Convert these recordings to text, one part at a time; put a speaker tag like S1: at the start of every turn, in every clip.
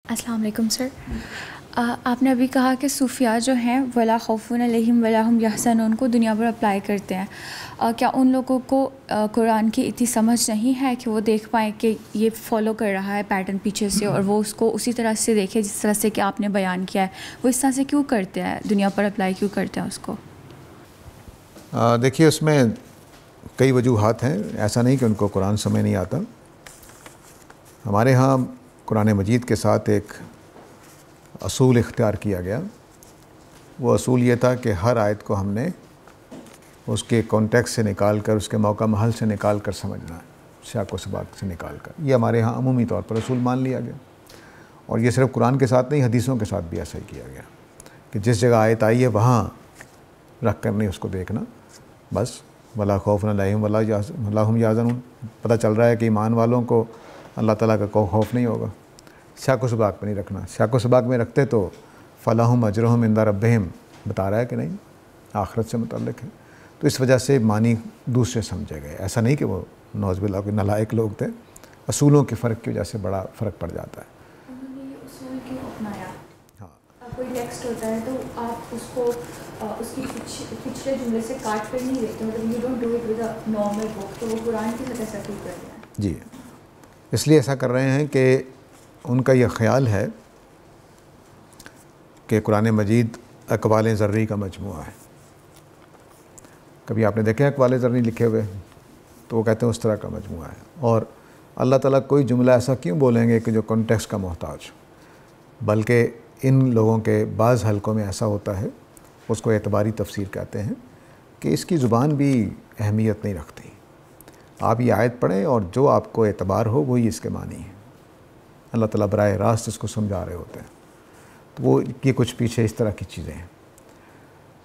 S1: السلام علیکم سر. آپ نے ابھی کہا کہ صوفیاء جو ہیں ولا خوف علیہم ولا ہم یحزنون کو دنیا پر اپلائی کرتے ہیں. کیا ان لوگوں کو قرآن کی اتنی سمجھ نہیں ہے کہ وہ دیکھ پائیں کہ یہ فالو کر رہا ہے پیٹرن پیچھے سے اور وہ اس کو اسی طرح سے دیکھے جس طرح سے کہ آپ نے بیان کیا ہے؟ وہ اس طرح سے کیوں کرتے ہیں، دنیا پر اپلائی کیوں کرتے ہیں اس کو؟
S2: دیکھیے، اس میں کئی وجوہات ہیں. ایسا نہیں کہ ان کو قرآن سمجھ نہیں آتا. ہمارے ہاں قرآن مجید کے ساتھ ایک اصول اختیار کیا گیا. وہ اصول یہ تھا کہ ہر آیت کو ہم نے اس کے کانٹیکس سے نکال کر، اس کے موقع محل سے نکال کر سمجھنا ہے، سیاق و سباق سے نکال کر. یہ ہمارے ہاں عمومی طور پر اصول مان لیا گیا. اور یہ صرف قرآن کے ساتھ نہیں، حدیثوں کے ساتھ بھی ایسا ہی کیا گیا کہ جس جگہ آیت آئی ہے وہاں رکھ کر نہیں اس کو دیکھنا. بس ولا خوف علیہم ولا ہم یحزنون، پتہ چل رہا ہے کہ ایمان والوں کو اللہ تعالیٰ کا کوئی خوف نہیں ہوگا. سیاق و سباق پہ نہیں رکھنا. سیاق و سباق میں رکھتے تو فلاحم اجرہم عند ربہم بتا رہا ہے کہ نہیں، آخرت سے متعلق ہے. تو اس وجہ سے معنی دوسرے سمجھے گئے. ایسا نہیں کہ وہ نعوذ باللہ کے نالائق لوگ تھے. اصولوں کے فرق کی وجہ سے بڑا فرق پڑ جاتا ہے.
S1: انہوں نے یہ اصول کیوں اپنایا؟
S2: ہاں،
S1: کوئی ٹیکسٹ ہوتا ہے تو آپ اس کو اس کی پچھلے جملے سے کاٹ کر نہیں دیتے، مطلب you don't do it with a normal book. تو وہ قرآن کی وجہ سے کیوں کر رہے ہیں؟
S2: جی، اس لیے ایسا کر رہے ہیں کہ ان کا یہ خیال ہے کہ قرآن مجید اقوال ذرّی کا مجموعہ ہے. کبھی آپ نے دیکھا ہے اقوال ذرّی لکھے ہوئے؟ تو وہ کہتے ہیں اس طرح کا مجموعہ ہے. اور اللہ تعالیٰ کوئی جملہ ایسا کیوں بولیں گے کہ جو کانٹیکسٹ کا محتاج ہو؟ بلکہ ان لوگوں کے بعض حلقوں میں ایسا ہوتا ہے، اس کو اعتباری تفسیر کہتے ہیں، کہ اس کی زبان بھی اہمیت نہیں رکھتی. آپ یہ آیت پڑھیں اور جو آپ کو اعتبار ہو وہی اس کے معنی ہے. اللہ تعالیٰ براہ راست اس کو سمجھا رہے ہوتے ہیں. تو وہ یہ کچھ پیچھے اس طرح کی چیزیں ہیں،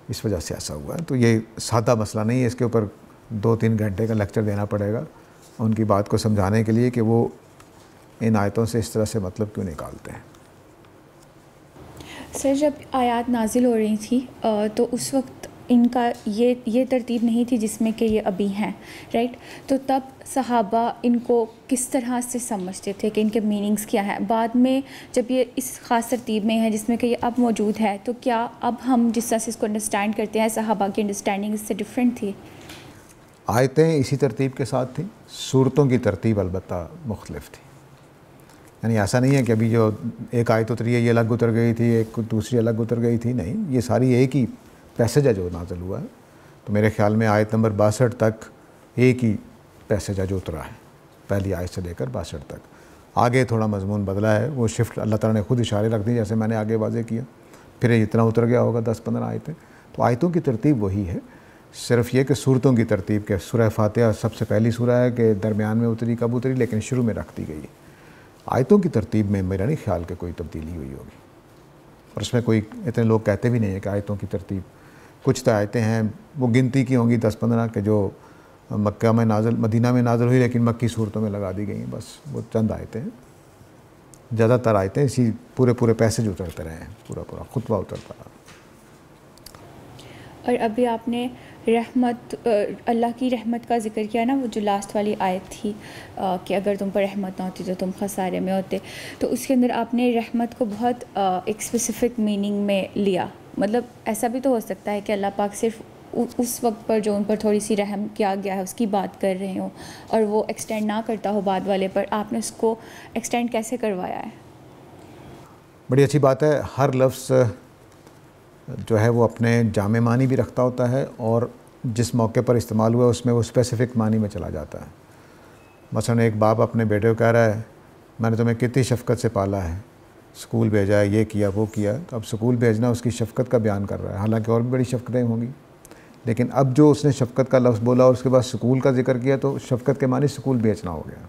S2: اس وجہ سے ایسا ہوا ہے. تو یہ سادہ مسئلہ نہیں ہے، اس کے اوپر 2-3 گھنٹے کا لیکچر دینا پڑے گا ان کی بات کو سمجھانے کے لیے کہ وہ ان آیتوں سے اس طرح سے مطلب کیوں نکالتے ہیں.
S1: سر، جب آیات نازل ہو رہی تھی تو اس وقت ان کا یہ ترتیب نہیں تھی جس میں کہ یہ ابھی ہیں، رائٹ؟ تو تب صحابہ ان کو کس طرح سے سمجھتے تھے کہ ان کے میننگز کیا ہیں؟ بعد میں جب یہ اس خاص ترتیب میں ہے جس میں کہ یہ اب موجود ہے، تو کیا اب ہم جس طرح سے اس کو انڈرسٹینڈ کرتے ہیں، صحابہ کی انڈرسٹینڈنگ اس سے ڈفرینٹ تھی؟
S2: آیتیں اسی ترتیب کے ساتھ تھیں، صورتوں کی ترتیب البتہ مختلف تھی. یعنی ایسا نہیں ہے کہ ابھی جو ایک آیت اتری ہے یہ الگ اتر گئی تھی، ایک دوسری الگ اتر گئی تھی. نہیں، یہ ساری ایک ہی پیسج ہے جو نازل ہوا ہے. تو میرے خیال میں آیت نمبر 62 تک ایک ہی پیسج ہے جو اترا ہے، پہلی آیت سے لے کر 62 تک. آگے تھوڑا مضمون بدلا ہے، وہ شفٹ اللہ تعالیٰ نے خود اشارے رکھ دی، جیسے میں نے آگے واضح کیا. پھر اتنا اتر گیا ہوگا 10-15 آیتیں. تو آیتوں کی ترتیب وہی ہے، صرف یہ کہ صورتوں کی ترتیب کہ سورہ فاتحہ سب سے پہلی سورہ ہے کہ درمیان میں اتری کب اتری، لیکن شروع میں رکھ دی گئی. آیتوں کی ترتیب میں میرا نہیں خیال کہ کوئی تبدیلی ہوئی ہوگی. اور اس میں کوئی اتنے لوگ کہتے بھی نہیں ہیں کہ آیتوں کی ترتیب. کچھ تو آیتیں ہیں وہ گنتی کی ہوں گی 10-15 کہ جو مکہ میں نازل، مدینہ میں نازل ہوئی لیکن مکی صورتوں میں لگا دی گئی ہیں. بس وہ چند آیتیں ہیں. زیادہ تر آیتیں اسی پورے پیسج اترتے رہے ہیں، پورا خطبہ اترتا رہا.
S1: اور ابھی آپ نے رحمت، اللہ کی رحمت کا ذکر کیا نا، وہ جو لاسٹ والی آیت تھی کہ اگر تم پر رحمت نہ ہوتی تو تم خسارے میں ہوتے. تو اس کے اندر آپ نے رحمت کو بہت ایک اسپیسیفک میننگ میں لیا. مطلب ایسا بھی تو ہو سکتا ہے کہ اللہ پاک صرف اس وقت پر جو ان پر تھوڑی سی رحم کیا گیا ہے اس کی بات کر رہے ہوں اور وہ ایکسٹینڈ نہ کرتا ہو بعد والے پر. آپ نے اس کو ایکسٹینڈ کیسے کروایا ہے؟
S2: بڑی اچھی بات ہے. ہر لفظ جو ہے وہ اپنے جامع معنی بھی رکھتا ہوتا ہے اور جس موقع پر استعمال ہوا اس میں وہ اسپیسیفک معنی میں چلا جاتا ہے. مثلا ایک باپ اپنے بیٹے کو کہہ رہا ہے میں نے تمہیں کتنی شفقت سے پالا ہے، اسکول بھیجا ہے، یہ کیا وہ کیا. تو اب اسکول بھیجنا اس کی شفقت کا بیان کر رہا ہے، حالانکہ اور بھی بڑی شفقتیں ہوں گی. لیکن اب جو اس نے شفقت کا لفظ بولا اور اس کے بعد اسکول کا ذکر کیا تو شفقت کے معنی اسکول بھیجنا ہو گیا.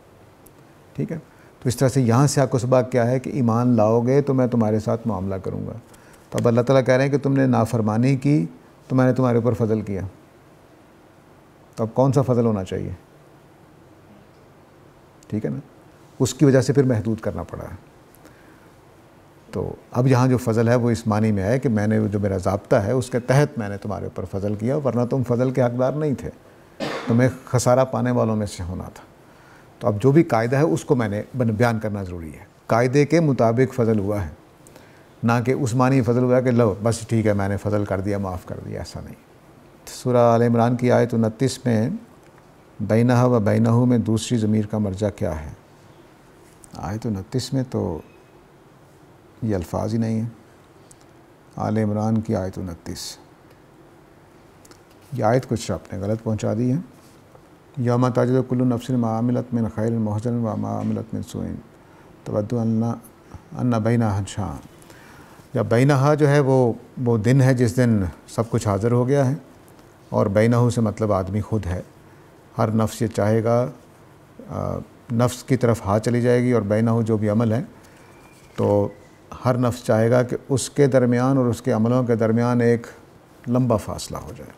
S2: ٹھیک ہے؟ تو اس طرح سے یہاں سے سیاق و سباق کیا ہے کہ ایمان لاؤ گے تو میں تمہارے ساتھ معاملہ کروں گا. تو اب اللہ تعالیٰ کہہ رہے ہیں کہ تم نے نافرمانی کی تو میں نے تمہارے اوپر فضل کیا. تو اب کون سا فضل ہونا چاہیے؟ ٹھیک ہے نا؟ اس کی وجہ سے پھر محدود کرنا پڑا ہے. تو اب یہاں جو فضل ہے وہ اس معنی میں ہے کہ میں نے جو میرا ضابطہ ہے اس کے تحت میں نے تمہارے اوپر فضل کیا، ورنہ تم فضل کے حقدار نہیں تھے، تمہیں خسارہ پانے والوں میں سے ہونا تھا. تو اب جو بھی قاعدہ ہے اس کو میں نے بیان کرنا ضروری ہے. قاعدے کے مطابق فضل ہوا ہے، نہ کہ اس معنی فضل ہوا کہ لو بس ٹھیک ہے میں نے فضل کر دیا، معاف کر دیا، ایسا نہیں۔ سورہ آل عمران کی آیت 29 میں بینہا و بینہو میں دوسری ضمیر کا مرجع کیا ہے؟ آیت 29 میں تو یہ الفاظ ہی نہیں ہیں۔ آل عمران کی آیت 29، یہ آیت کچھ آپ نے غلط پہنچا دی ہے۔ یوم تجد کل نفس ما عملت من خیر محضرا و ما عملت من سوء تود ان بینہا شاء، یا بینہا جو ہے وہ دن ہے جس دن سب کچھ حاضر ہو گیا ہے، اور بینہو سے مطلب آدمی خود ہے۔ ہر نفس یہ چاہے گا، نفس کی طرف ہاں چلی جائے گی، اور بینہو جو بھی عمل ہے تو ہر نفس چاہے گا کہ اس کے درمیان اور اس کے عملوں کے درمیان ایک لمبا فاصلہ ہو جائے۔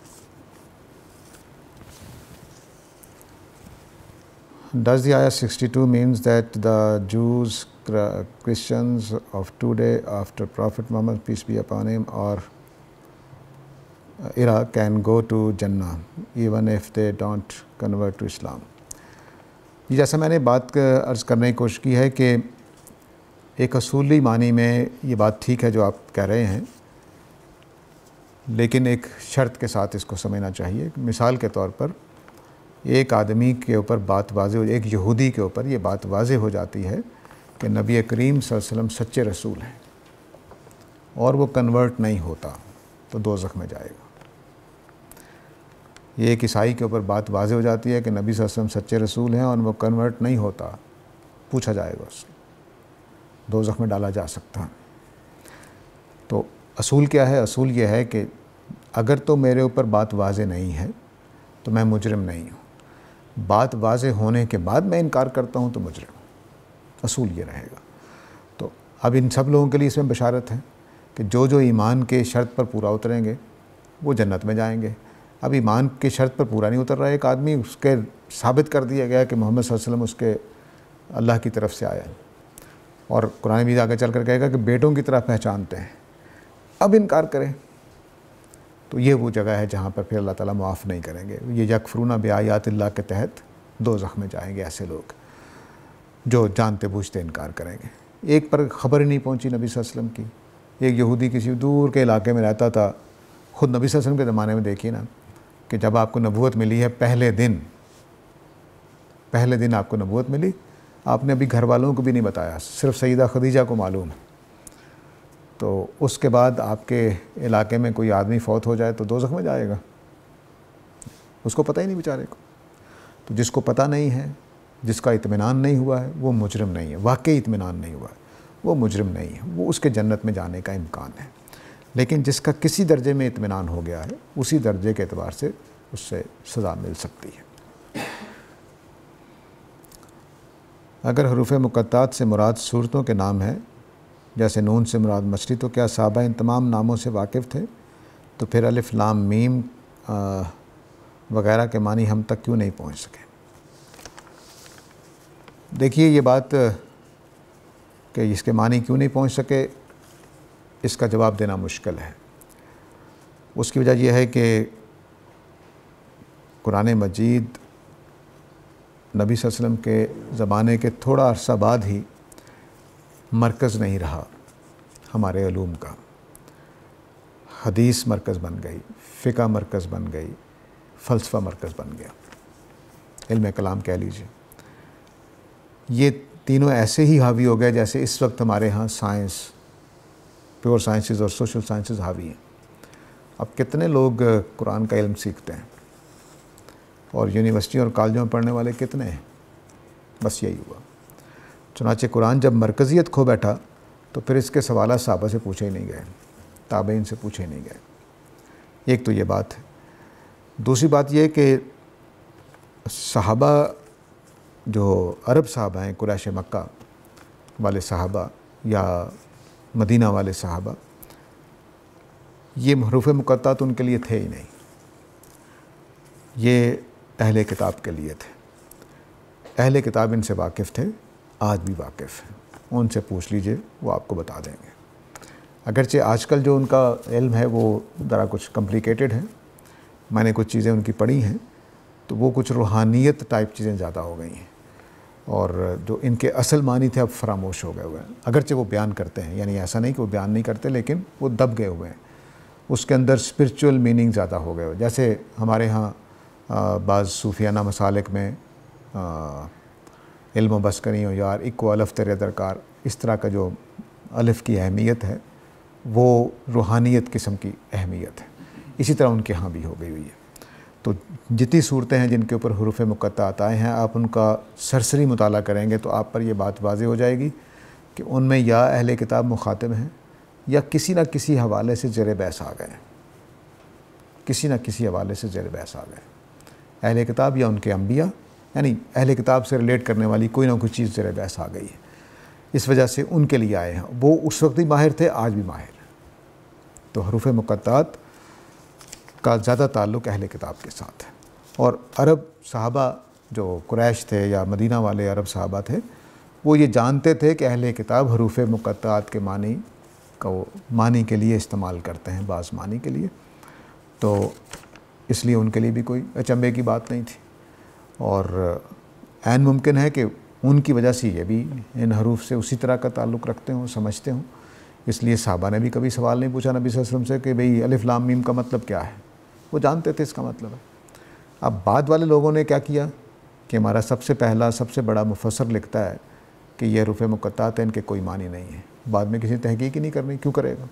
S2: Does the ayah 62 means that the Jews, Christians of today after Prophet Muhammad, peace be upon him, or era can go to Jannah even if they don't convert to Islam؟ جیسا میں نے بات عرض کرنے کی کوشش کی ہے کہ ایک اصولی معنی میں یہ بات ٹھیک ہے جو آپ کہہ رہے ہیں، لیکن ایک شرط کے ساتھ اس کو سمجھنا چاہیے۔ مثال کے طور پر ایک آدمی کے اوپر بات واضح ہو، ایک یہودی کے اوپر یہ بات واضح ہو جاتی ہے کہ نبی کریم صلی اللہ علیہ وسلم سچے رسول ہیں، اور وہ کنورٹ نہیں ہوتا تو دوزخ میں جائے گا۔ یہ ایک عیسائی کے اوپر بات واضح ہو جاتی ہے کہ نبی صلی اللہ علیہ وسلم سچے رسول ہیں اور وہ کنورٹ نہیں ہوتا، پوچھا جائے گا اس سے، دوزخ میں ڈالا جا سکتا ہے۔ تو اصول کیا ہے؟ اصول یہ ہے کہ اگر تو میرے اوپر بات واضح نہیں ہے تو میں مجرم نہیں ہوں، بات واضح ہونے کے بعد میں انکار کرتا ہوں تو مجرم ہوں، اصول یہ رہے گا۔ تو اب ان سب لوگوں کے لیے اس میں بشارت ہے کہ جو ایمان کے شرط پر پورا اتریں گے وہ جنت میں جائیں گے۔ اب ایمان کے شرط پر پورا نہیں اتر رہا، ایک آدمی اس کے ثابت کر دیا گیا کہ محمد صلی اللہ علیہ وسلم اس کے اللہ کی طرف سے آیا، اور قرآن بھی آگے چل کر کہے گا کہ بیٹوں کی طرح پہچانتے ہیں، اب انکار کریں تو یہ وہ جگہ ہے جہاں پر پھر اللہ تعالیٰ معاف نہیں کریں گے۔ یہ یکفرون بآیات اللہ کے تحت دوزخ میں جائیں گے ایسے لوگ جو جانتے بوجھتے انکار کریں گے۔ ایک پر خبر ہی نہیں پہنچی نبی صلی اللہ علیہ وسلم کی، ایک یہودی کسی دور کے علاقے میں رہتا تھا، خود نبی صلی اللہ علیہ وسلم کے زمانے میں دیکھیے نا کہ جب آپ کو نبوت ملی ہے پہلے دن آپ کو نبوت ملی، آپ نے ابھی گھر والوں کو بھی نہیں بتایا، صرف سیدہ خدیجہ کو معلوم ہے۔ تو اس کے بعد آپ کے علاقے میں کوئی آدمی فوت ہو جائے تو دوزخ میں جائے گا، اس کو پتہ ہی نہیں بیچارے کو۔ تو جس کو پتہ نہیں ہے، جس کا اطمینان نہیں ہوا ہے، وہ مجرم نہیں ہے، واقعی اطمینان نہیں ہوا ہے، وہ مجرم نہیں ہے، وہ اس کے جنت میں جانے کا امکان ہے۔ لیکن جس کا کسی درجے میں اطمینان ہو گیا ہے، اسی درجے کے اعتبار سے اس سے سزا مل سکتی ہے۔ اگر حروف مقطعات سے مراد صورتوں کے نام ہیں، جیسے نون سے مراد مچھلی، تو کیا صحابہ ان تمام ناموں سے واقف تھے؟ تو پھر الف لام میم وغیرہ کے معنی ہم تک کیوں نہیں پہنچ سکے؟ دیکھیے یہ بات کہ اس کے معنی کیوں نہیں پہنچ سکے، اس کا جواب دینا مشکل ہے۔ اس کی وجہ یہ ہے کہ قرآن مجید نبی صلی اللہ علیہ وسلم کے زمانے کے تھوڑا عرصہ بعد ہی مرکز نہیں رہا ہمارے علوم کا۔ حدیث مرکز بن گئی، فقہ مرکز بن گئی، فلسفہ مرکز بن گیا، علم کلام کہہ لیجیے۔ یہ تینوں ایسے ہی حاوی ہو گئے جیسے اس وقت ہمارے ہاں سائنس، پیور سائنسز اور سوشل سائنسز حاوی ہیں۔ اب کتنے لوگ قرآن کا علم سیکھتے ہیں، اور یونیورسٹی اور کالجوں میں پڑھنے والے کتنے ہیں؟ بس یہی ہوا۔ چنانچہ قرآن جب مرکزیت کھو بیٹھا تو پھر اس کے سوالات صحابہ سے پوچھے ہی نہیں گئے، تابعین سے پوچھے ہی نہیں گئے۔ ایک تو یہ بات ہے۔ دوسری بات یہ کہ صحابہ جو عرب صحابہ ہیں، قریش مکہ والے صحابہ یا مدینہ والے صحابہ، یہ حروف مقطعات ان کے لیے تھے ہی نہیں، یہ اہل کتاب کے لیے تھے۔ اہل کتاب ان سے واقف تھے، آج بھی واقف ہیں، ان سے پوچھ لیجئے، وہ آپ کو بتا دیں گے۔ اگرچہ آج کل جو ان کا علم ہے وہ ذرا کچھ کمپلیکیٹڈ ہے، میں نے کچھ چیزیں ان کی پڑھی ہیں، تو وہ کچھ روحانیت ٹائپ چیزیں زیادہ ہو گئی ہیں، اور جو ان کے اصل معنی تھے اب فراموش ہو گئے ہوئے ہیں، اگرچہ وہ بیان کرتے ہیں، یعنی ایسا نہیں کہ وہ بیان نہیں کرتے، لیکن وہ دب گئے ہوئے ہیں، اس کے اندر اسپرچول میننگ زیادہ ہو گئے ہوئے. جیسے ہمارے ہاں بعض صوفیانہ مسالک میں علم و بس کری ہو یار، اکو الف تیرے درکار، اس طرح کا جو الف کی اہمیت ہے وہ روحانیت قسم کی اہمیت ہے، اسی طرح ان کے ہاں بھی ہو گئی ہوئی ہے. تو جتنی صورتیں ہیں جن کے اوپر حروف مقطعات آئے ہیں، آپ ان کا سرسری مطالعہ کریں گے تو آپ پر یہ بات واضح ہو جائے گی کہ ان میں یا اہل کتاب مخاطب ہیں یا کسی نہ کسی حوالے سے زیر بحث آ گئے ہیں، کسی نہ کسی حوالے سے زیر بحث آ گئے. اہل کتاب یا ان کے انبیاء، یعنی اہل کتاب سے ریلیٹ کرنے والی کوئی نہ کوئی چیز زیر بحث آ گئی ہے، اس وجہ سے ان کے لیے آئے ہیں. وہ اس وقت بھی ماہر تھے، آج بھی ماہر ہیں. تو حروف مقطعات کا زیادہ تعلق اہل کتاب کے ساتھ ہے. اور عرب صحابہ جو قریش تھے یا مدینہ والے عرب صحابہ تھے، وہ یہ جانتے تھے کہ اہل کتاب حروف مقطعات کے معنی کے لیے استعمال کرتے ہیں، بعض معنی کے لیے، تو اس لیے ان کے لیے بھی کوئی اچنبے کی بات نہیں تھی. اور عین ممکن ہے کہ ان کی وجہ سے یہ بھی ان حروف سے اسی طرح کا تعلق رکھتے ہوں، سمجھتے ہوں. اس لیے صحابہ نے بھی کبھی سوال نہیں پوچھا نبی صلی اللہ علیہ وسلم سے کہ بھئی الف لام میم کا مطلب کیا ہے، وہ جانتے تھے اس کا مطلب ہے. اب بعد والے لوگوں نے کیا کیا کہ ہمارا سب سے پہلا سب سے بڑا مفسر لکھتا ہے کہ یہ حروف مقطعات ہیں، ان کے کوئی معنی نہیں ہے. بعد میں کسی تحقیق ہی نہیں کرنی، کیوں کرے گا؟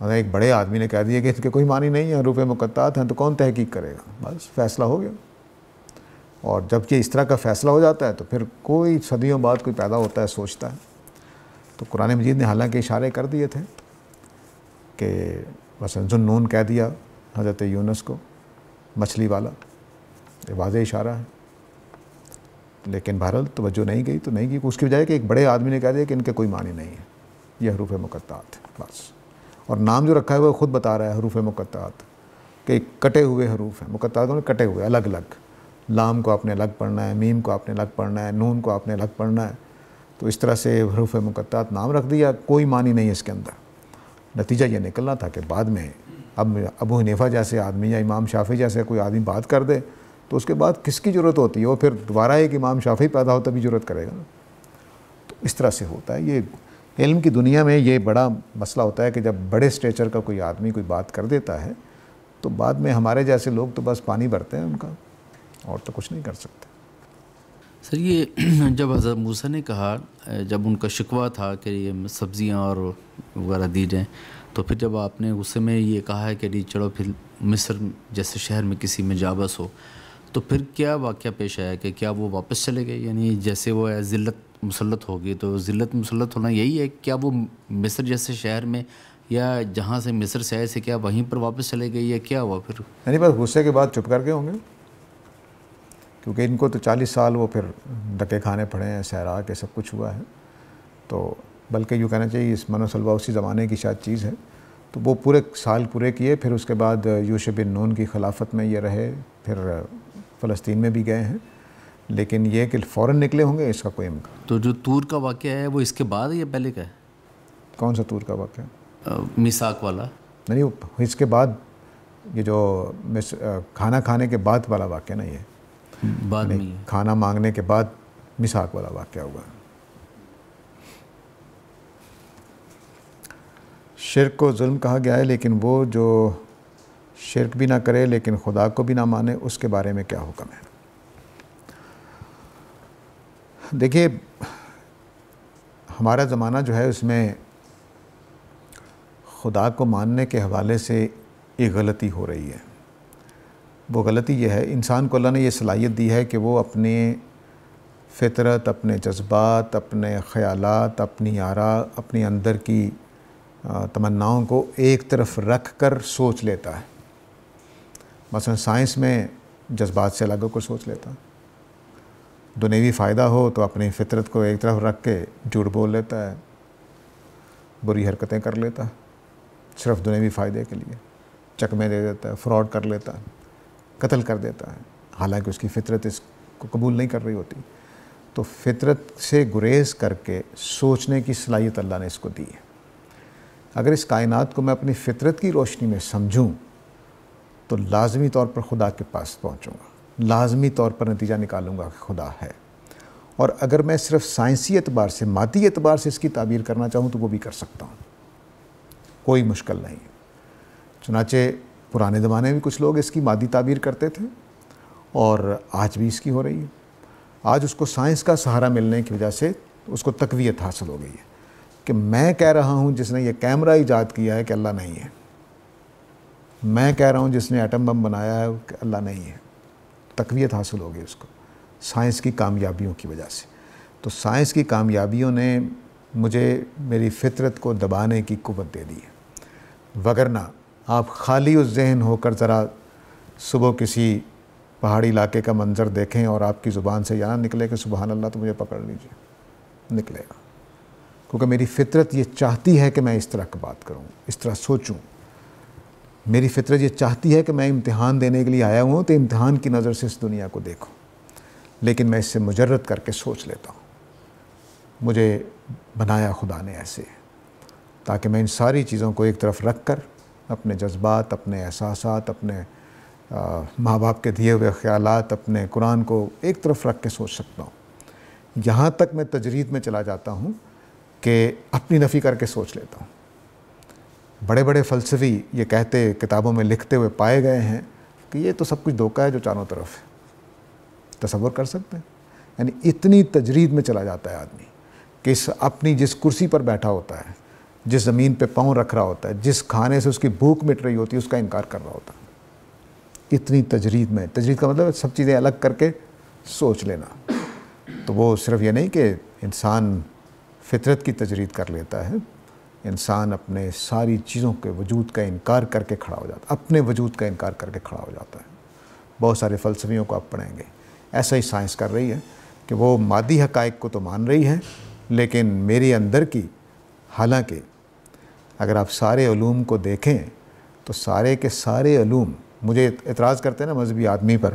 S2: اگر ایک بڑے آدمی نے کہہ دیا کہ اس کے کوئی معنی نہیں ہے، حروف مقطعات ہیں، تو کون تحقیق کرے گا؟ بس فیصلہ ہو گیا. اور جب کہ اس طرح کا فیصلہ ہو جاتا ہے تو پھر کوئی صدیوں بعد کوئی پیدا ہوتا ہے سوچتا ہے. تو قرآن مجید نے حالانکہ اشارے کر دیے تھے کہ مثلا ذُنُّون کہہ دیا حضرت یونس کو، مچھلی والا، یہ واضح اشارہ ہے، لیکن بہرحال توجہ نہیں گئی تو نہیں گئی. اس کی بجائے کہ ایک بڑے آدمی نے کہہ دیا کہ ان کے کوئی معنی نہیں ہے، یہ حروف مقطعات ہیں بس. اور نام جو رکھا ہے وہ خود بتا رہا ہے حروف مقطعات کہ کٹے ہوئے حروف ہیں. مقطعات میں کٹے ہوئے، الگ الگ. لام کو آپ نے الگ پڑھنا ہے، میم کو آپ نے الگ پڑھنا ہے، نون کو آپ نے الگ پڑھنا ہے. تو اس طرح سے حروف مقطعات نام رکھ دیا، کوئی معنی نہیں اس کے اندر. نتیجہ یہ نکلنا تھا کہ بعد میں اب ابو حنیفہ جیسے آدمی یا امام شافعی جیسے کوئی آدمی بات کر دے تو اس کے بعد کس کی ضرورت ہوتی ہے؟ وہ پھر دوبارہ ایک امام شافعی پیدا ہو تبھی ضرورت کرے گا. تو اس طرح سے ہوتا ہے. یہ علم کی دنیا میں یہ بڑا مسئلہ ہوتا ہے کہ جب بڑے اسٹیچر کا کوئی آدمی کوئی بات کر دیتا ہے تو بعد میں ہمارے جیسے لوگ تو بس پانی بھرتے ہیں ان کا، اور تو کچھ نہیں کر سکتے.
S3: سر یہ جب حضرت موسیٰ نے کہا، جب ان کا شکوہ تھا کہ یہ سبزیاں اور وغیرہ دی جائیں، تو پھر جب آپ نے غصے میں یہ کہا ہے کہ نہیں چلو پھر مصر جیسے شہر میں کسی میں جا بس ہو، تو پھر کیا واقعہ پیش آیا کہ کیا وہ واپس چلے گئے؟ یعنی جیسے وہ ذلت مسلط ہوگی، تو ذلت مسلط ہونا یہی ہے، کیا وہ مصر جیسے شہر میں یا جہاں سے مصر سے آئے سے کیا وہیں پر واپس چلے گئے یا کیا ہوا پھر؟
S2: یعنی بس غصے کے بعد چپ کر کے ہوں گے، کیونکہ ان کو تو 40 سال وہ پھر ڈکے کھانے پڑے ہیں، صحرا کے سب کچھ ہوا ہے. تو بلکہ یوں کہنا چاہیے اس من و سلوہ اسی زمانے کی شاید چیز ہے. تو وہ پورے سال پورے کیے، پھر اس کے بعد یوشع بن نون کی خلافت میں یہ رہے، پھر فلسطین میں بھی گئے ہیں. لیکن یہ کہ فوراً نکلے ہوں گے اس کا کوئی امکان.
S3: تو جو طور کا واقعہ ہے وہ اس کے بعد یا پہلے کا ہے؟
S2: کون سا طور کا واقعہ؟
S3: میثاق والا
S2: نہیں، اس کے بعد یہ جو کھانا کھانے کے بعد والا واقعہ نہیں ہے،
S3: بعد میں
S2: کھانا مانگنے کے بعد میثاق والا واقعہ ہوا. شرک کو ظلم کہا گیا ہے، لیکن وہ جو شرک بھی نہ کرے لیکن خدا کو بھی نہ مانے، اس کے بارے میں کیا حکم ہے؟ دیکھیے ہمارا زمانہ جو ہے اس میں خدا کو ماننے کے حوالے سے ایک غلطی ہو رہی ہے. وہ غلطی یہ ہے، انسان کو اللہ نے یہ صلاحیت دی ہے کہ وہ اپنے فطرت، اپنے جذبات، اپنے خیالات، اپنی آراء، اپنی اندر کی تمناؤں کو ایک طرف رکھ کر سوچ لیتا ہے. مثلا سائنس میں جذبات سے الگ ہو کر سوچ لیتا ہے. دنیوی فائدہ ہو تو اپنی فطرت کو ایک طرف رکھ کے جھوٹ بول لیتا ہے، بری حرکتیں کر لیتا ہے صرف دنیوی فائدے کے لیے، چکمے دے دیتا ہے، فراڈ کر لیتا ہے، قتل کر دیتا ہے، حالانکہ اس کی فطرت اس کو قبول نہیں کر رہی ہوتی. تو فطرت سے گریز کر کے سوچنے کی صلاحیت اللہ نے اس کو دی ہے. اگر اس کائنات کو میں اپنی فطرت کی روشنی میں سمجھوں تو لازمی طور پر خدا کے پاس پہنچوں گا، لازمی طور پر نتیجہ نکالوں گا کہ خدا ہے. اور اگر میں صرف سائنسی اعتبار سے، مادی اعتبار سے اس کی تعبیر کرنا چاہوں تو وہ بھی کر سکتا ہوں، کوئی مشکل نہیں۔ چنانچہ پرانے زمانے میں کچھ لوگ اس کی مادی تعبیر کرتے تھے اور آج بھی اس کی ہو رہی ہے۔ آج اس کو سائنس کا سہارا ملنے کی وجہ سے اس کو تقویت حاصل ہو گئی ہے کہ میں کہہ رہا ہوں جس نے یہ کیمرہ ایجاد کیا ہے کہ اللہ نہیں ہے، میں کہہ رہا ہوں جس نے ایٹم بم بنایا ہے کہ اللہ نہیں ہے۔ تقویت حاصل ہو گئی اس کو سائنس کی کامیابیوں کی وجہ سے۔ تو سائنس کی کامیابیوں نے مجھے میری فطرت کو دبانے کی قوت دے دی ہے، وگرنہ آپ خالی الذہن ہو کر ذرا صبح کسی پہاڑی علاقے کا منظر دیکھیں اور آپ کی زبان سے یہاں نکلے کہ سبحان اللہ تو مجھے پکڑ لیجیے، نکلے گا، کیونکہ میری فطرت یہ چاہتی ہے کہ میں اس طرح کی بات کروں، اس طرح سوچوں۔ میری فطرت یہ چاہتی ہے کہ میں امتحان دینے کے لیے آیا ہوں تو امتحان کی نظر سے اس دنیا کو دیکھوں، لیکن میں اس سے مجرد کر کے سوچ لیتا ہوں۔ مجھے بنایا خدا نے ایسے تاکہ میں ان ساری چیزوں کو ایک طرف رکھ کر اپنے جذبات، اپنے احساسات، اپنے ماں باپ کے دیے ہوئے خیالات، اپنے قرآن کو ایک طرف رکھ کے سوچ سکتا ہوں۔ یہاں تک میں تجرید میں چلا جاتا ہوں کہ اپنی نفی کر کے سوچ لیتا ہوں۔ بڑے بڑے فلسفی یہ کہتے، کتابوں میں لکھتے ہوئے پائے گئے ہیں کہ یہ تو سب کچھ دھوکہ ہے جو چاروں طرف ہے۔ تصور کر سکتے ہیں؟ یعنی اتنی تجرید میں چلا جاتا ہے آدمی کہ اپنی جس کرسی پر بیٹھا ہوتا ہے، جس زمین پہ پاؤں رکھ رہا ہوتا ہے، جس کھانے سے اس کی بھوک مٹ رہی ہوتی ہے، اس کا انکار کر رہا ہوتا ہے۔ اتنی تجرید میں، تجرید کا مطلب سب چیزیں الگ کر کے سوچ لینا۔ تو وہ صرف یہ نہیں کہ انسان فطرت کی تجرید کر لیتا ہے، انسان اپنے ساری چیزوں کے وجود کا انکار کر کے کھڑا ہو جاتا ہے، اپنے وجود کا انکار کر کے کھڑا ہو جاتا ہے۔ بہت سارے فلسفیوں کو آپ پڑھیں گے، ایسا ہی سائنس کر رہی ہے کہ وہ مادی حقائق کو تو مان رہی ہے، لیکن میری اندر کی، حالانکہ اگر آپ سارے علوم کو دیکھیں تو سارے کے سارے علوم، مجھے اعتراض کرتے ہیں نا مذہبی آدمی پر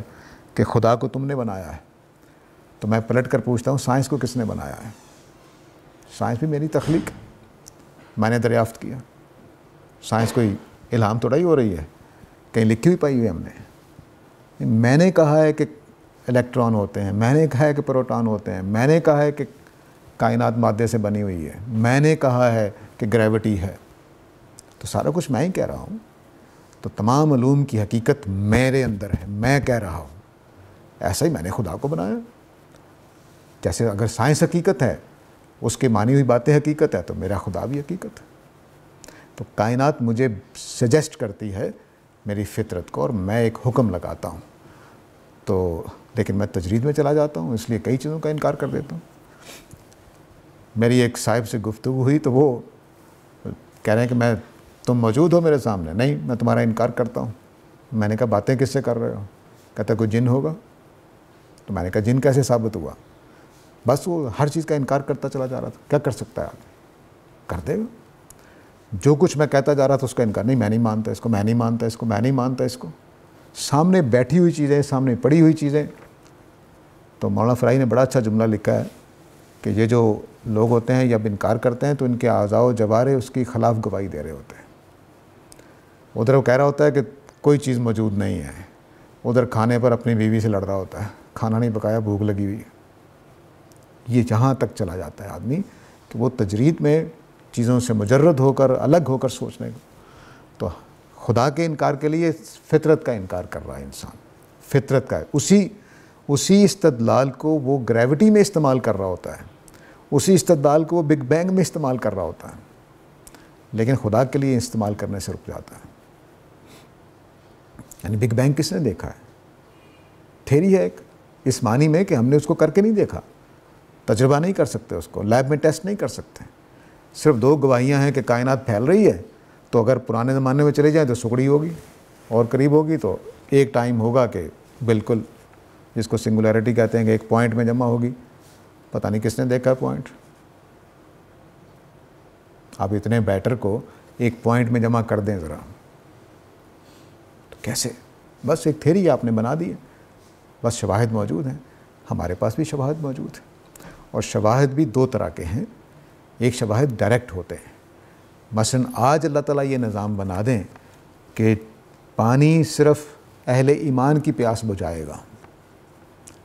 S2: کہ خدا کو تم نے بنایا ہے، تو میں پلٹ کر پوچھتا ہوں سائنس کو کس نے بنایا ہے؟ سائنس بھی میری تخلیق، میں نے دریافت کیا۔ سائنس کوئی الہام توڑا ہی ہو رہی ہے، کہیں لکھی ہوئی پائی ہوئی ہم نے۔ میں نے کہا ہے کہ الیکٹران ہوتے ہیں، میں نے کہا ہے کہ پروٹون ہوتے ہیں، میں نے کہا ہے کہ کائنات مادے سے بنی ہوئی ہے، میں نے کہا ہے کہ گریوٹی ہے، تو سارا کچھ میں ہی کہہ رہا ہوں۔ تو تمام علوم کی حقیقت میرے اندر ہے، میں کہہ رہا ہوں۔ ایسا ہی میں نے خدا کو بنایا۔ جیسے اگر سائنس حقیقت ہے، اس کی مانی ہوئی باتیں حقیقت ہے، تو میرا خدا بھی حقیقت ہے۔ تو کائنات مجھے سجیسٹ کرتی ہے میری فطرت کو، اور میں ایک حکم لگاتا ہوں، تو لیکن میں تجرید میں چلا جاتا ہوں، اس لیے کئی چیزوں کا انکار کر دیتا ہوں۔ میری ایک صاحب سے گفتگو ہوئی تو وہ کہہ رہے ہیں کہ تم موجود ہو میرے سامنے؟ نہیں، میں تمہارا انکار کرتا ہوں۔ میں نے کہا باتیں کس سے کر رہے ہو؟ کہتا کوئی جن ہوگا۔ تو میں نے کہا جن کیسے ثابت ہوا؟ بس وہ ہر چیز کا انکار کرتا چلا جا رہا تھا۔ کیا کر سکتا ہے آدمی؟ کر دے گا۔ جو کچھ میں کہتا جا رہا تھا اس کا انکار، نہیں میں نہیں مانتا اس کو، میں نہیں مانتا اس کو، میں نہیں مانتا اس کو۔ سامنے بیٹھی ہوئی چیزیں، سامنے پڑی ہوئی چیزیں۔ تو مولانا فرائی نے بڑا اچھا جملہ لکھا ہے کہ یہ جو لوگ ہوتے ہیں جب انکار کرتے ہیں تو ان کے اعضاء و جوارے اس کی خلاف گواہی دے رہے ہوتے ہیں۔ ادھر وہ کہہ رہا ہوتا ہے کہ کوئی چیز موجود نہیں ہے، ادھر کھانے پر اپنی بیوی سے لڑ رہا ہوتا ہے، کھانا نہیں پکایا، بھوک لگی ہوئی ہے۔ یہ جہاں تک چلا جاتا ہے آدمی کہ وہ تجرید میں چیزوں سے مجرد ہو کر، الگ ہو کر سوچنے کو، تو خدا کے انکار کے لیے فطرت کا انکار کر رہا ہے انسان۔ فطرت کا اسی استدلال کو وہ گریوٹی میں استعمال کر رہا ہوتا ہے، اسی استدلال کو وہ بگ بینگ میں استعمال کر رہا ہوتا ہے، لیکن خدا کے لیے استعمال کرنے سے رک جاتا ہے۔ یعنی بگ بینگ کس نے دیکھا ہے؟ تھیری ہے ایک، اس معنی میں کہ ہم نے اس کو کر کے نہیں دیکھا، تجربہ نہیں کر سکتے، اس کو لیب میں ٹیسٹ نہیں کر سکتے۔ صرف دو گواہیاں ہیں کہ کائنات پھیل رہی ہے، تو اگر پرانے زمانے میں چلے جائیں تو سکڑی ہوگی، اور قریب ہوگی تو ایک ٹائم ہوگا کہ بالکل جس کو سنگولیرٹی کہتے ہیں کہ ایک پوائنٹ میں جمع ہوگی۔ پتہ نہیں کس نے دیکھا پوائنٹ۔ آپ اتنے بیٹر کو ایک پوائنٹ میں جمع کر دیں ذرا، تو کیسے؟ بس ایک تھیری آپ نے بنا دی ہے، بس شواہد موجود ہیں۔ ہمارے پاس بھی شواہد موجود ہیں، اور شواہد بھی دو طرح کے ہیں۔ ایک شواہد ڈائریکٹ ہوتے ہیں، مثلا آج اللہ تعالیٰ یہ نظام بنا دیں کہ پانی صرف اہل ایمان کی پیاس بجھائے گا،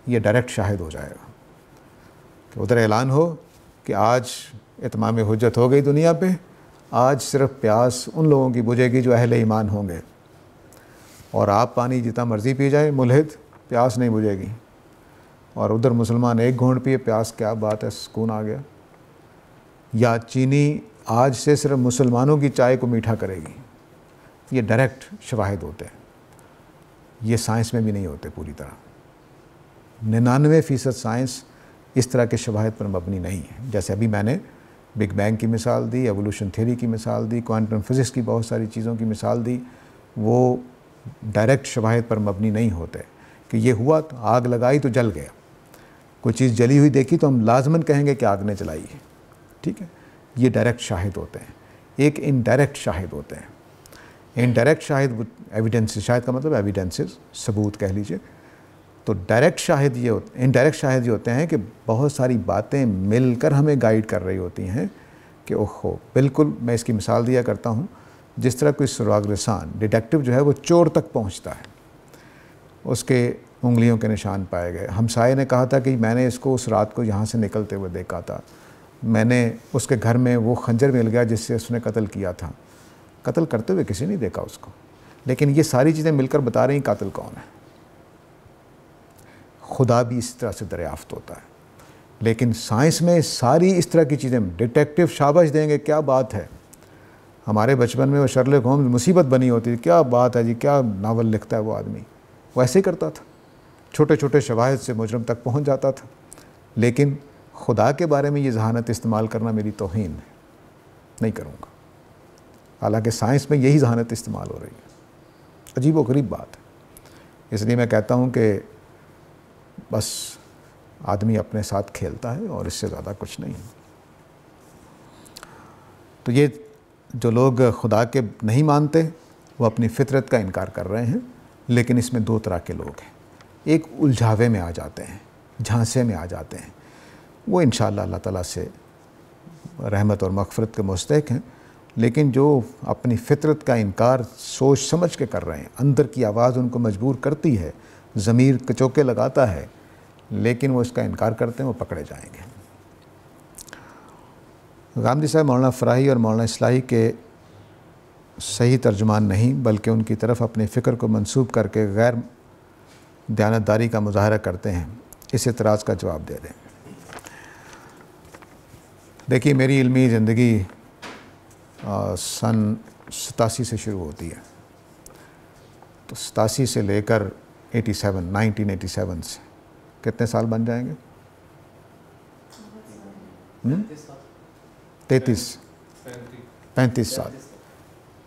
S2: یہ ڈائریکٹ شاہد ہو جائے گا۔ کہ ادھر اعلان ہو کہ آج اتمام حجت ہو گئی دنیا پہ، آج صرف پیاس ان لوگوں کی بجھے گی جو اہل ایمان ہوں گے، اور آپ پانی جتنا مرضی پی جائیں ملحد، پیاس نہیں بجھے گی، اور ادھر مسلمان ایک گھونٹ پیے، پیاس کیا بات ہے، سکون آ گیا۔ یا چینی آج سے صرف مسلمانوں کی چائے کو میٹھا کرے گی، یہ ڈائریکٹ شواہد ہوتے ہیں، یہ سائنس میں بھی نہیں ہوتے پوری طرح۔ 99% سائنس اس طرح کے شواہد پر مبنی نہیں ہے، جیسے ابھی میں نے بگ بینگ کی مثال دی، ایوولوشن تھیوری کی مثال دی، کوانٹم فزکس کی بہت ساری چیزوں کی مثال دی، وہ ڈائریکٹ شواہد پر مبنی نہیں ہوتے کہ یہ ہوا تو آگ لگائی تو جل گیا، کوئی چیز جلی ہوئی دیکھی تو ہم لازماً کہیں گے کہ آگ نے جلائی ہے، ٹھیک ہے، یہ ڈائریکٹ شاہد ہوتے ہیں۔ ایک انڈائریکٹ شاہد ہوتے ہیں، انڈائریکٹ شاہد ایویڈنس، شاہد کا مطلب ایویڈنسز، ثبوت کہہ لیجئے۔ تو ڈائریکٹ شاہد یہ انڈائریکٹ شاہد یہ ہوتے ہیں کہ بہت ساری باتیں مل کر ہمیں گائیڈ کر رہی ہوتی ہیں کہ اوہو، بالکل میں اس کی مثال دیا کرتا ہوں، جس طرح کوئی سراغ رسان ڈیٹیکٹیو جو ہے وہ چور تک پہنچتا ہے، اس کے انگلیوں کے نشان پائے گئے، ہمسائے نے کہا تھا کہ میں نے اس کو اس رات کو یہاں سے نکلتے ہوئے دیکھا تھا، میں نے اس کے گھر میں وہ خنجر مل گیا جس سے اس نے قتل کیا تھا، قتل کرتے ہوئے کسی نہیں دیکھا اس کو، لیکن یہ ساری چیزیں مل کر بتا رہی ہیں قاتل کون ہے۔ خدا بھی اس طرح سے دریافت ہوتا ہے، لیکن سائنس میں ساری اس طرح کی چیزیں ڈیٹیکٹیو شاباش دیں گے، کیا بات ہے، ہمارے بچپن میں وہ شرلک ہومز مصیبت بنی ہوتی تھی، کیا بات ہے جی، کیا ناول لکھتا ہے وہ آدمی، وہ ایسے ہی کرتا تھا، چھوٹے چھوٹے شواہد سے مجرم تک پہنچ جاتا تھا۔ لیکن خدا کے بارے میں یہ ذہانت استعمال کرنا میری توہین ہے، نہیں کروں گا، حالانکہ سائنس میں یہی ذہانت استعمال ہو رہی ہے، عجیب و غریب بات ہے۔ اس لیے میں کہتا ہوں کہ بس آدمی اپنے ساتھ کھیلتا ہے اور اس سے زیادہ کچھ نہیں۔ تو یہ جو لوگ خدا کے نہیں مانتے وہ اپنی فطرت کا انکار کر رہے ہیں، لیکن اس میں دو طرح کے لوگ ہیں، ایک الجھاوے میں آ جاتے ہیں، جھانسے میں آ جاتے ہیں، وہ انشاءاللہ اللہ تعالیٰ سے رحمت اور مغفرت کے مستحق ہیں، لیکن جو اپنی فطرت کا انکار سوچ سمجھ کے کر رہے ہیں، اندر کی آواز ان کو مجبور کرتی ہے، ضمیر کچوکے لگاتا ہے، لیکن وہ اس کا انکار کرتے ہیں، وہ پکڑے جائیں گے۔ غامدی صاحب مولانا فراہی اور مولانا اصلاحی کے صحیح ترجمان نہیں، بلکہ ان کی طرف اپنی فکر کو منسوب کر کے غیر دیانتداری کا مظاہرہ کرتے ہیں، اس اعتراض کا جواب دے دیں۔ دیکھیے، میری علمی زندگی سن 87 سے شروع ہوتی ہے، تو 87 سے لے کر 1987 سے کتنے سال بن جائیں گے؟ 35 سال۔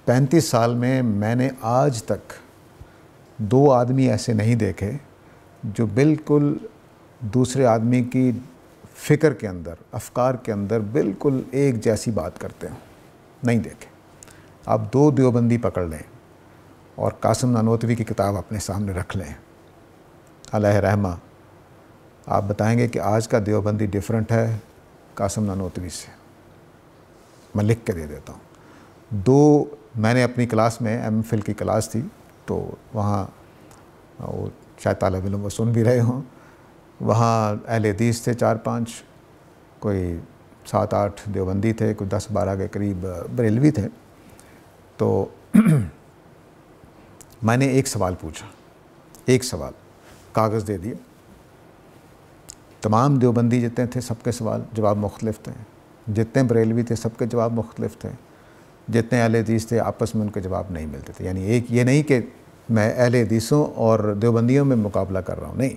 S2: 35 سال میں میں نے آج تک دو آدمی ایسے نہیں دیکھے جو بالکل دوسرے آدمی کی فکر کے اندر، افکار کے اندر بالکل ایک جیسی بات کرتے ہیں، نہیں دیکھے۔ آپ دو دیوبندی پکڑ لیں اور قاسم نانوتوی کی کتاب اپنے سامنے رکھ لیں، علیہ رحمہ، آپ بتائیں گے کہ آج کا دیوبندی ڈیفرنٹ ہے قاسم نانوتوی سے، میں لکھ کے دے دیتا ہوں۔ دو میں نے اپنی کلاس میں ایم فل کی کلاس تھی، تو وہاں وہ شاید طالب علم وہ سن بھی رہے ہوں، وہاں اہل حدیث تھے 4-5، کوئی 7-8 دیوبندی تھے، کوئی 10-12 کے قریب بریلوی تھے۔ تو میں نے ایک سوال پوچھا، ایک سوال کاغذ دے دیا، تمام دیوبندی جتنے تھے سب کے سوال جواب مختلف تھے، جتنے بریلوی تھے سب کے جواب مختلف تھے، جتنے اہل حدیث تھے آپس میں ان کے جواب نہیں ملتے تھے۔ یعنی ایک یہ نہیں کہ میں اہل حدیثوں اور دیوبندیوں میں مقابلہ کر رہا ہوں، نہیں،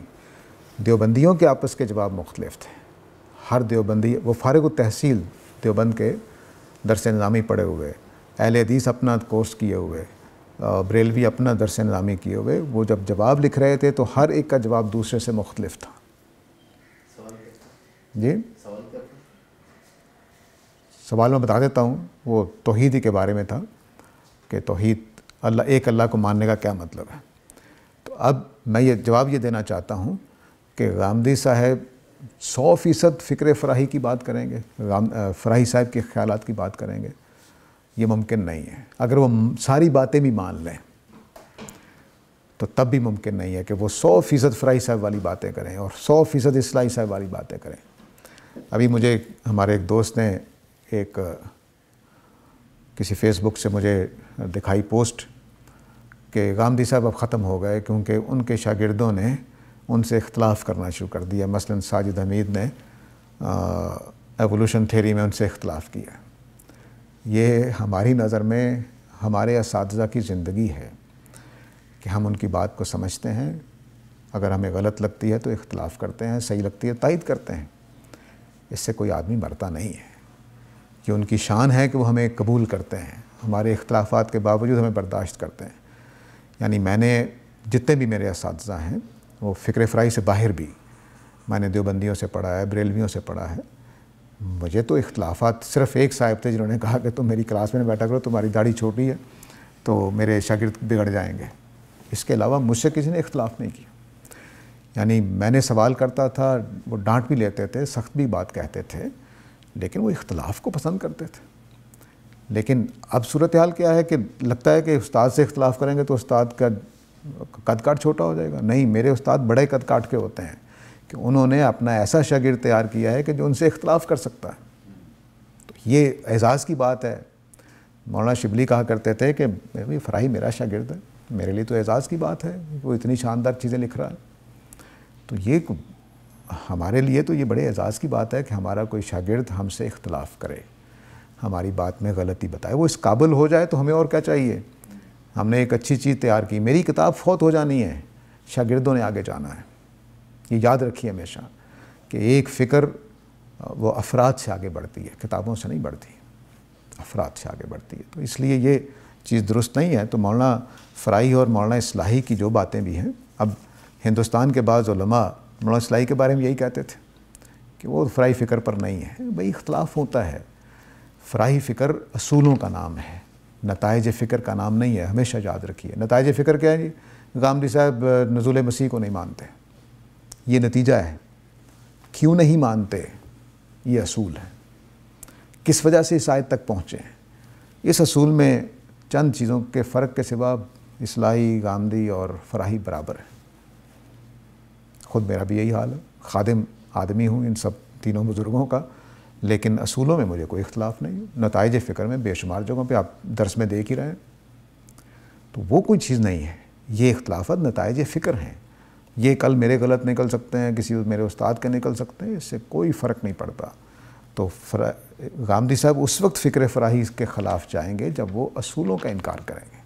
S2: دیوبندیوں کے آپس کے جواب مختلف تھے۔ ہر دیوبندی، وہ فارغ التحصیل دیوبند کے درس نظامی پڑھے ہوئے، اہل حدیث اپنا کورس کیے ہوئے، بریلوی اپنا درس نظامی کیے ہوئے، وہ جب جواب لکھ رہے تھے تو ہر ایک کا جواب دوسرے سے مختلف تھا۔ جی سوال میں بتا دیتا ہوں، وہ توحید ہی کے بارے میں تھا کہ توحید، اللہ، ایک اللہ کو ماننے کا کیا مطلب ہے۔ تو اب میں یہ جواب یہ دینا چاہتا ہوں کہ غامدی صاحب 100% فکر فراہی کی بات کریں گے، فراہی صاحب کے خیالات کی بات کریں گے، یہ ممکن نہیں ہے۔ اگر وہ ساری باتیں بھی مان لیں تو تب بھی ممکن نہیں ہے کہ وہ 100% فراہی صاحب والی باتیں کریں اور 100% اصلاحی صاحب والی باتیں کریں۔ ابھی مجھے ہمارے ایک دوست نے ایک کسی فیس بک سے مجھے دکھائی پوسٹ کہ غامدی صاحب اب ختم ہو گئے کیونکہ ان کے شاگردوں نے ان سے اختلاف کرنا شروع کر دیا. مثلا ساجد حمید نے ایوولوشن تھیوری میں ان سے اختلاف کیا. یہ ہماری نظر میں ہمارے اساتذہ کی زندگی ہے کہ ہم ان کی بات کو سمجھتے ہیں, اگر ہمیں غلط لگتی ہے تو اختلاف کرتے ہیں, صحیح لگتی ہے تائید کرتے ہیں. اس سے کوئی آدمی مرتا نہیں ہے. یہ ان کی شان ہے کہ وہ ہمیں قبول کرتے ہیں, ہمارے اختلافات کے باوجود ہمیں برداشت کرتے ہیں. یعنی میں نے جتنے بھی میرے اساتذہ ہیں وہ فکر فرائی سے باہر بھی, میں نے دیوبندیوں سے پڑھا ہے, بریلویوں سے پڑھا ہے, مجھے تو اختلافات صرف ایک صاحب تھے جنہوں نے کہا کہ تم میری کلاس میں بیٹھا کرو, تمہاری داڑھی چھوٹی ہے تو میرے شاگرد بگڑ جائیں گے. اس کے علاوہ مجھ سے کسی نے اختلاف نہیں کیا. یعنی میں نے سوال کرتا تھا, وہ ڈانٹ بھی لیتے تھے, سخت بھی بات کہتے تھے, لیکن وہ اختلاف کو پسند کرتے تھے. لیکن اب صورتحال کیا ہے کہ لگتا ہے کہ استاد سے اختلاف کریں گے تو استاد کا قد کاٹ چھوٹا ہو جائے گا. نہیں, میرے استاد بڑے قد کاٹ کے ہوتے ہیں کہ انہوں نے اپنا ایسا شاگرد تیار کیا ہے کہ جو ان سے اختلاف کر سکتا ہے. تو یہ اعزاز کی بات ہے. مولانا شبلی کہا کرتے تھے کہ بھائی فرائی میرا شاگرد ہے, میرے لیے تو اعزاز کی بات ہے, وہ اتنی شاندار چیزیں لکھ رہا ہے. تو یہ ہمارے لیے تو یہ بڑے اعزاز کی بات ہے کہ ہمارا کوئی شاگرد ہم سے اختلاف کرے, ہماری بات میں غلطی بتائے. وہ اس قابل ہو جائے تو ہمیں اور کیا چاہیے. ہم نے ایک اچھی چیز تیار کی, میری کتاب فوت ہو جانی ہے, شاگردوں نے آگے جانا ہے. یہ یاد رکھیے ہمیشہ کہ ایک فکر وہ افراد سے آگے بڑھتی ہے, کتابوں سے نہیں بڑھتی, افراد سے آگے بڑھتی ہے. تو اس لیے یہ چیز درست نہیں ہے. تو مولانا فرائی اور مولانا اصلاحی کی جو باتیں بھی ہیں, اب ہندوستان کے بعض علماء مولانا اصلاحی کے بارے میں یہی کہتے تھے کہ وہ فرائی فکر پر نہیں ہے. بھئی اختلاف ہوتا ہے, فرائی فکر اصولوں کا نام ہے, نتائج فکر کا نام نہیں ہے. ہمیشہ یاد رکھیے. نتائج فکر کیا ہے؟ غامدی صاحب نزول مسیح کو نہیں مانتے, یہ نتیجہ ہے. کیوں نہیں مانتے, یہ اصول ہے. کس وجہ سے اس آیت تک پہنچے ہیں. اس اصول میں چند چیزوں کے فرق کے سوا اصلاحی, غامدی اور فراہی برابر ہے. خود میرا بھی یہی حال ہے, خادم آدمی ہوں ان سب تینوں بزرگوں کا, لیکن اصولوں میں مجھے کوئی اختلاف نہیں. نتائج فکر میں بے شمار جگہوں پہ آپ درس میں دیکھ ہی رہے ہیں. تو وہ کوئی چیز نہیں ہے. یہ اختلافات نتائج فکر ہیں. یہ کل میرے غلط نکل سکتے ہیں, کسی میرے استاد کے نکل سکتے ہیں, اس سے کوئی فرق نہیں پڑتا. تو غامدی صاحب اس وقت فکر فراہی کے خلاف جائیں گے جب وہ اصولوں کا انکار کریں گے.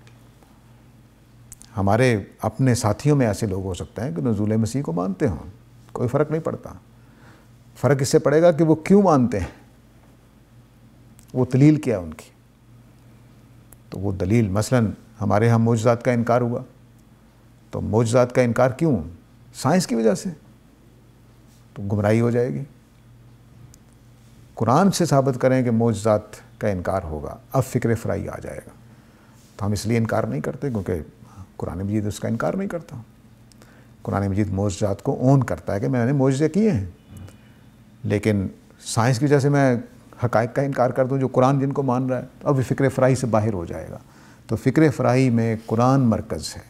S2: ہمارے اپنے ساتھیوں میں ایسے لوگ ہو سکتے ہیں کہ نزول مسیح کو مانتے ہوں, کوئی فرق نہیں پڑتا. فرق اس سے پڑے گا کہ وہ کیوں مانتے ہیں, وہ دلیل کیا ان کی. تو وہ دلیل, مثلاً ہمارے ہاں معجزات کا انکار ہوا, تو معجزات کا انکار کیوں؟ سائنس کی وجہ سے. تو گمراہی ہو جائے گی. قرآن سے ثابت کریں کہ معجزات کا انکار ہوگا, اب فکر فرائی آ جائے گا. تو ہم اس لیے انکار نہیں کرتے کیونکہ قرآن مجید اس کا انکار نہیں کرتا. قرآن مجید معجزات کو اون کرتا ہے کہ میں نے معجزے کیے ہیں, لیکن سائنس کی وجہ سے میں حقائق کا انکار کر دوں جو قرآن جن کو مان رہا ہے, تو اب فکر فرائی سے باہر ہو جائے گا. تو فکر فرائی میں قرآن مرکز ہے.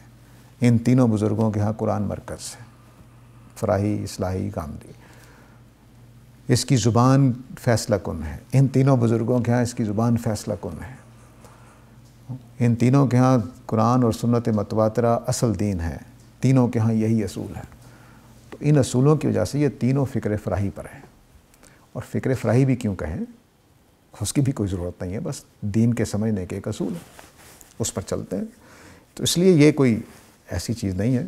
S2: ان تینوں بزرگوں کے ہاں قرآن مرکز ہے, فراہی, اصلاحی, غامدی. اس کی زبان فیصلہ کن ہے. ان تینوں بزرگوں کے ہاں اس کی زبان فیصلہ کن ہے. ان تینوں کے ہاں قرآن اور سنت متواترہ اصل دین ہے. تینوں کے ہاں یہی اصول ہے. تو ان اصولوں کی وجہ سے یہ تینوں فکر فراہی پر ہیں. اور فکر فراہی بھی کیوں کہیں, اس کی بھی کوئی ضرورت نہیں ہے, بس دین کے سمجھنے کے ایک اصول ہے, اس پر چلتے ہیں. تو اس لیے یہ کوئی ایسی چیز نہیں ہے.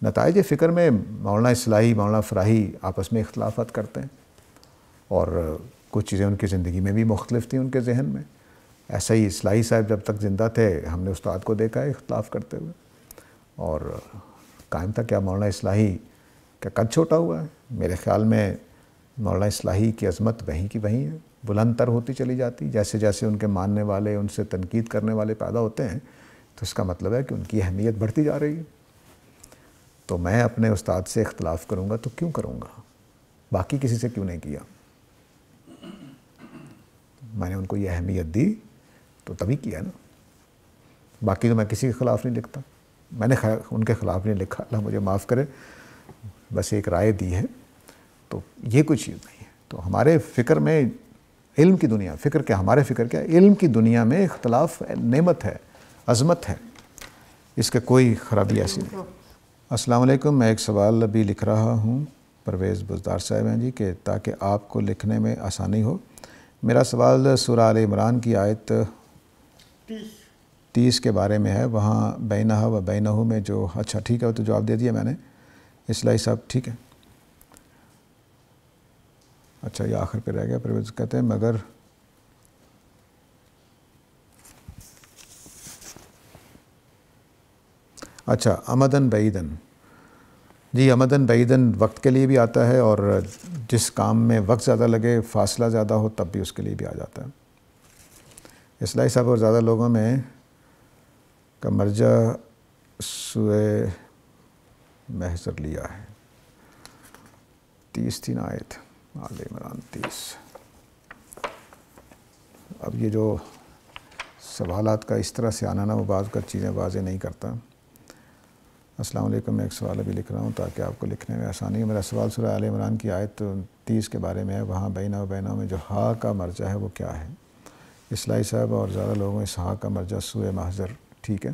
S2: نتائج فکر میں مولانا اصلاحی, مولانا فراہی آپس میں اختلافات کرتے ہیں, اور کچھ چیزیں ان کی زندگی میں بھی مختلف تھیں ان کے ذہن میں. ایسا ہی اصلاحی صاحب جب تک زندہ تھے ہم نے استاد کو دیکھا ہے اختلاف کرتے ہوئے, اور قائم تھا. کیا مولانا اصلاحی کا قد چھوٹا ہوا ہے؟ میرے خیال میں مولانا اصلاحی کی عظمت وہیں کی وہیں ہے, بلند تر ہوتی چلی جاتی. جیسے جیسے ان کے ماننے والے, ان سے تنقید کرنے والے پیدا ہوتے ہیں, تو اس کا مطلب ہے کہ ان کی اہمیت بڑھتی جا رہی ہے. تو میں اپنے استاد سے اختلاف کروں گا تو کیوں کروں گا, باقی کسی سے کیوں نہیں کیا. میں نے ان کو یہ اہمیت دی تو تبھی کیا نا. باقی تو میں کسی کے خلاف نہیں لکھتا, میں نے ان کے خلاف نہیں لکھا, اللہ مجھے معاف کرے, بس ایک رائے دی ہے. تو یہ کوئی چیز نہیں ہے. تو ہمارے فکر میں علم کی دنیا، فکر کیا ہمارے فکر کیا، علم کی دنیا میں اختلاف نعمت ہے، عظمت ہے، اس کے کوئی خرابی ایسی نہیں۔ السلام علیکم، میں ایک سوال ابھی لکھ رہا ہوں، پرویز بزدار صاحب ہیں جی، کہ تاکہ آپ کو لکھنے میں آسانی ہو۔ میرا سوال سورہ آل عمران کی آیت 30 کے بارے میں ہے، وہاں بینہا و بینہو میں جو، اچھا ٹھیک ہے، وہ تو جواب دے دیا میں نے، اصلاحی صاحب ٹھیک ہے۔ اچھا یہ آخر پہ رہ گیا، پرویز کہتے ہیں مگر اچھا امدن بعیدن، جی امدن بعیدن وقت کے لیے بھی آتا ہے، اور جس کام میں وقت زیادہ لگے، فاصلہ زیادہ ہو، تب بھی اس کے لیے بھی آ جاتا ہے۔ اصلاحی صاحب اور زیادہ لوگوں میں کا مرجع سوئے محضر لیا ہے، 30 تھی نا آیت آل عمران 30۔ اب یہ جو سوالات کا اس طرح سے آنا نا، وہ بعض کا چیزیں واضح نہیں کرتا۔ السلام علیکم، میں ایک سوال ابھی لکھ رہا ہوں تاکہ آپ کو لکھنے میں آسانی ہو۔ میرا سوال سورہ آل عمران کی آیت 30 کے بارے میں ہے، وہاں بینہ و بینہ میں جو ہا کا مرجع ہے وہ کیا ہے؟ اصلاحی صاحب اور زیادہ لوگوں اس ہا کا مرجع سوئے محضر ٹھیک ہے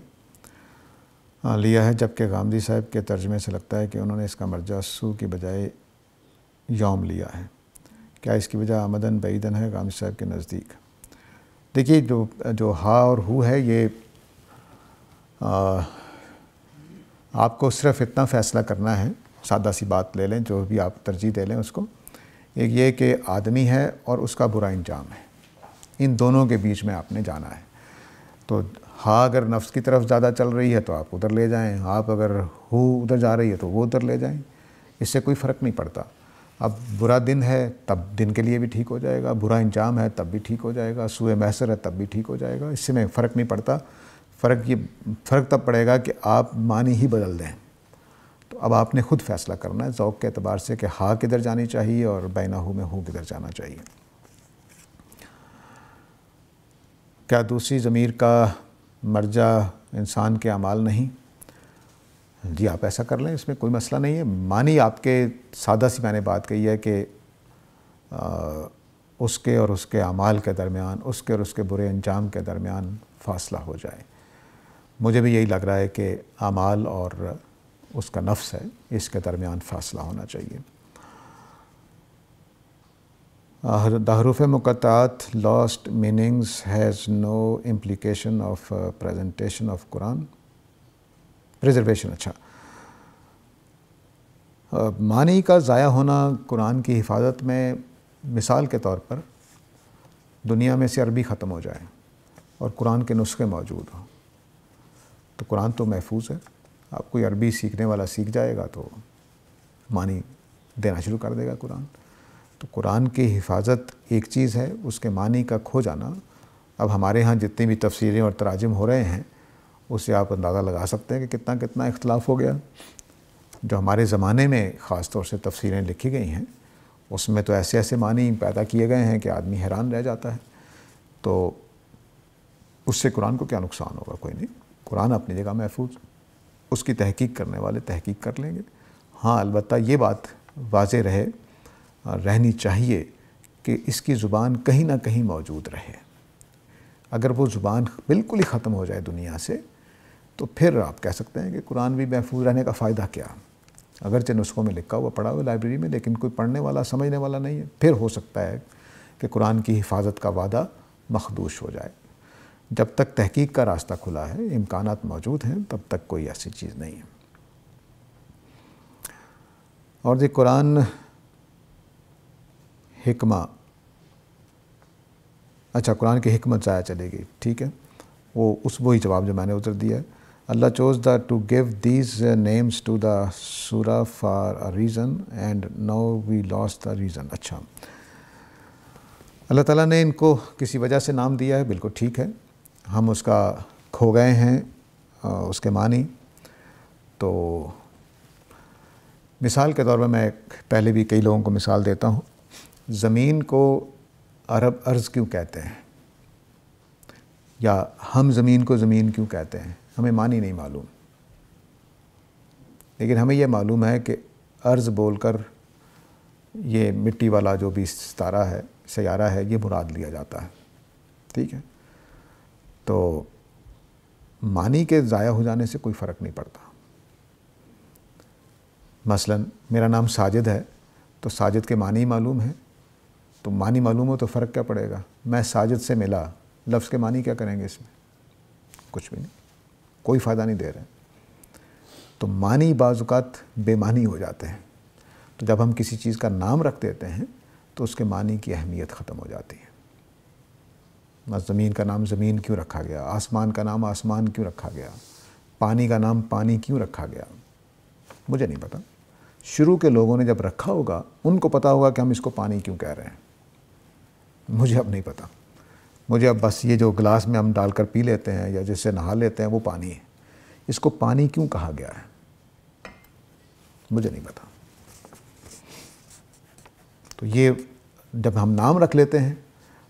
S2: لیا ہے، جبکہ غامدی صاحب کے ترجمے سے لگتا ہے کہ انہوں نے اس کا مرجع سو کی بجائے یوم لیا ہے۔ کیا اس کی وجہ آمدن بعیدن ہے غامدی صاحب کے نزدیک؟ دیکھیے جو ہا اور ہو ہے، یہ آپ کو صرف اتنا فیصلہ کرنا ہے، سادہ سی بات لے لیں، جو بھی آپ ترجیح دے لیں اس کو، ایک یہ کہ آدمی ہے اور اس کا برا انجام ہے، ان دونوں کے بیچ میں آپ نے جانا ہے۔ تو ہاں اگر نفس کی طرف زیادہ چل رہی ہے تو آپ ادھر لے جائیں، آپ اگر ہو ادھر جا رہی ہے تو وہ ادھر لے جائیں، اس سے کوئی فرق نہیں پڑتا۔ اب برا دن ہے تب دن کے لیے بھی ٹھیک ہو جائے گا، برا انجام ہے تب بھی ٹھیک ہو جائے گا، سوء محضر ہے تب بھی ٹھیک ہو جائے گا، اس سے میں فرق نہیں پڑتا۔ فرق تب پڑے گا کہ آپ معنی ہی بدل دیں۔ تو اب آپ نے خود فیصلہ کرنا ہے ذوق کے اعتبار سے کہ ہا کدھر جانی چاہیے اور بینہو میں ہو کدھر جانا چاہیے۔ کیا دوسری ضمیر کا مرجع انسان کے اعمال نہیں؟ جی آپ ایسا کر لیں، اس میں کوئی مسئلہ نہیں ہے۔ معنی آپ کے سادہ سی میں نے بات کہی ہے کہ اس کے اور اس کے اعمال کے درمیان، اس کے اور اس کے برے انجام کے درمیان فاصلہ ہو جائے۔ مجھے بھی یہی لگ رہا ہے کہ اعمال اور اس کا نفس ہے، اس کے درمیان فاصلہ ہونا چاہیے۔ The حروف مقطعات lost meanings has no implication of presentation of Quran preservation۔ اچھا معنی کا ضائع ہونا قرآن کی حفاظت میں، مثال کے طور پر دنیا میں سے عربی ختم ہو جائے اور قرآن کے نسخے موجود ہوں تو قرآن تو محفوظ ہے۔ آپ کوئی عربی سیکھنے والا سیکھ جائے گا تو معنی دینا شروع کر دے گا قرآن۔ تو قرآن کی حفاظت ایک چیز ہے، اس کے معنی کا کھو جانا۔ اب ہمارے ہاں جتنی بھی تفسیریں اور تراجم ہو رہے ہیں، اس سے آپ اندازہ لگا سکتے ہیں کہ کتنا اختلاف ہو گیا۔ جو ہمارے زمانے میں خاص طور سے تفسیریں لکھی گئی ہیں، اس میں تو ایسے معنی پیدا کیے گئے ہیں کہ آدمی حیران رہ جاتا ہے۔ تو اس سے قرآن کو کیا نقصان ہوگا؟ کوئی نہیں، قرآن اپنی جگہ محفوظ، اس کی تحقیق کرنے والے تحقیق کر لیں گے۔ ہاں البتہ یہ بات واضح رہنی چاہیے کہ اس کی زبان کہیں نہ کہیں موجود رہے۔ اگر وہ زبان بالکل ہی ختم ہو جائے دنیا سے تو پھر آپ کہہ سکتے ہیں کہ قرآن بھی محفوظ رہنے کا فائدہ کیا؟ اگرچہ نسخوں میں لکھا ہوا پڑھا ہوا لائبریری میں، لیکن کوئی پڑھنے والا سمجھنے والا نہیں ہے، پھر ہو سکتا ہے کہ قرآن کی حفاظت کا وعدہ مخدوش ہو جائے۔ جب تک تحقیق کا راستہ کھلا ہے، امکانات موجود ہیں، تب تک کوئی ایسی چیز نہیں ہے۔ اور جی قرآن حکمہ، اچھا قرآن کی حکمت ضائع چلے گی، ٹھیک ہے، وہی جواب جو میں نے ادھر دیا ہے۔ اللہ chose to give these names to the surah for a reason and now we lost the reason۔ اچھا اللہ تعالیٰ نے ان کو کسی وجہ سے نام دیا ہے، بالکل ٹھیک ہے، ہم اس کا کھو گئے ہیں اس کے معنی۔ تو مثال کے طور پر میں پہلے بھی کئی لوگوں کو مثال دیتا ہوں، زمین کو عرب ارض کیوں کہتے ہیں، یا ہم زمین کو زمین کیوں کہتے ہیں؟ ہمیں معنی نہیں معلوم، لیکن ہمیں یہ معلوم ہے کہ ارض بول کر یہ مٹی والا جو بھی ستارہ ہے، سیارہ ہے، یہ مراد لیا جاتا ہے، ٹھیک ہے۔ تو معنی کے ضائع ہو جانے سے کوئی فرق نہیں پڑتا۔ مثلا میرا نام ساجد ہے تو ساجد کے معنی معلوم ہے، تو معنی معلوم ہو تو فرق کیا پڑے گا؟ میں ساجد سے ملا، لفظ کے معنی کیا کریں گے اس میں؟ کچھ بھی نہیں، کوئی فائدہ نہیں دے رہے۔ تو معنی بعض اوقات بے معنی ہو جاتے ہیں، تو جب ہم کسی چیز کا نام رکھ دیتے ہیں تو اس کے معنی کی اہمیت ختم ہو جاتی ہے۔ زمین کا نام زمین کیوں رکھا گیا؟ آسمان کا نام آسمان کیوں رکھا گیا؟ پانی کا نام پانی کیوں رکھا گیا؟ مجھے نہیں پتا، شروع کے لوگوں نے جب رکھا ہوگا ان کو پتا ہوگا کہ ہم اس کو پانی کیوں کہہ رہے ہیں۔ مجھے اب نہیں پتا، مجھے اب بس یہ جو گلاس میں ہم ڈال کر پی لیتے ہیں یا جس سے نہا لیتے ہیں وہ پانی ہے، اس کو پانی کیوں کہا گیا ہے مجھے نہیں پتا۔ تو یہ جب ہم نام رکھ لیتے ہیں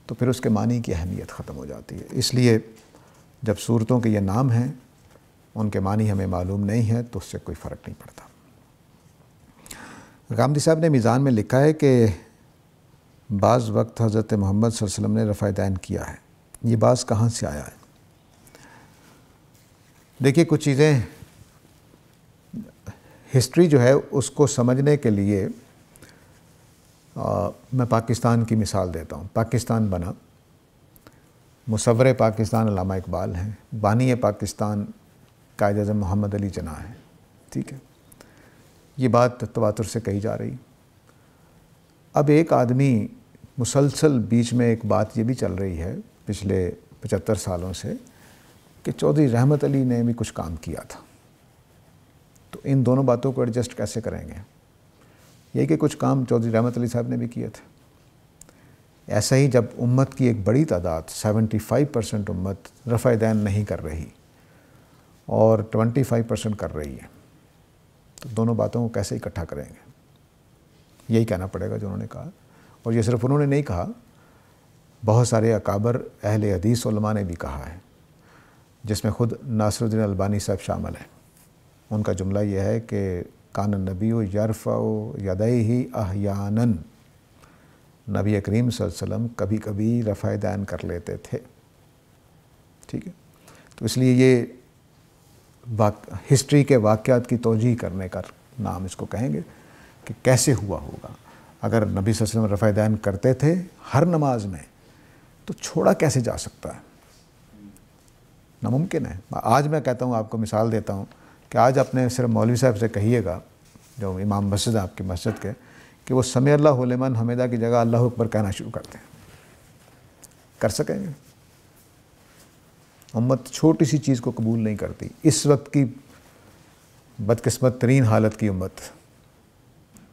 S2: تو پھر اس کے معنی کی اہمیت ختم ہو جاتی ہے۔ اس لیے جب صورتوں کے یہ نام ہیں ان کے معنی ہمیں معلوم نہیں ہے تو اس سے کوئی فرق نہیں پڑتا۔ غامدی صاحب نے میزان میں لکھا ہے کہ بعض وقت حضرت محمد صلی اللہ علیہ وسلم نے رفع دین کیا ہے، یہ بعض کہاں سے آیا ہے؟ دیکھیے کچھ چیزیں ہسٹری جو ہے اس کو سمجھنے کے لیے میں پاکستان کی مثال دیتا ہوں۔ پاکستان بنا، مصور پاکستان علامہ اقبال ہیں، بانی پاکستان قائد اعظم محمد علی جناح ہیں، ٹھیک ہے۔ یہ بات تواتر سے کہی جا رہی۔ اب ایک آدمی مسلسل بیچ میں ایک بات یہ بھی چل رہی ہے پچھلے 75 سالوں سے کہ چودھری رحمت علی نے بھی کچھ کام کیا تھا، تو ان دونوں باتوں کو ایڈجسٹ کیسے کریں گے؟ یہ کہ کچھ کام چودھری رحمت علی صاحب نے بھی کیے تھے۔ ایسا ہی جب امت کی ایک بڑی تعداد 75% امت رفع دین نہیں کر رہی اور 25% کر رہی ہے، تو دونوں باتوں کو کیسے اکٹھا کریں گے؟ یہی کہنا پڑے گا جو انہوں نے کہا۔ اور یہ صرف انہوں نے نہیں کہا، بہت سارے اکابر اہل حدیث علماء نے بھی کہا ہے، جس میں خود ناصر الدین البانی صاحب شامل ہیں۔ ان کا جملہ یہ ہے کہ کان النبی یرفع یدیہ احیانا، نبی کریم صلی اللہ علیہ وسلم کبھی کبھی رفع دین کر لیتے تھے، ٹھیک ہے۔ تو اس لیے یہ ہسٹری کے واقعات کی توجیہ کرنے کا نام اس کو کہیں گے کہ کیسے ہوا ہوگا۔ اگر نبی صلی اللہ علیہ وسلم رفع دین کرتے تھے ہر نماز میں تو چھوڑا کیسے جا سکتا ہے؟ ناممکن ہے۔ آج میں کہتا ہوں، آپ کو مثال دیتا ہوں کہ آج اپنے صرف مولوی صاحب سے کہیے گا جو امام مسجد ہیں آپ کی مسجد کے، کہ وہ سمع اللہ لمن حمدہ کی جگہ اللہ اکبر کہنا شروع کرتے ہیں، کر سکیں گے؟ امت چھوٹی سی چیز کو قبول نہیں کرتی۔ اس وقت کی بدقسمت ترین حالت کی امت،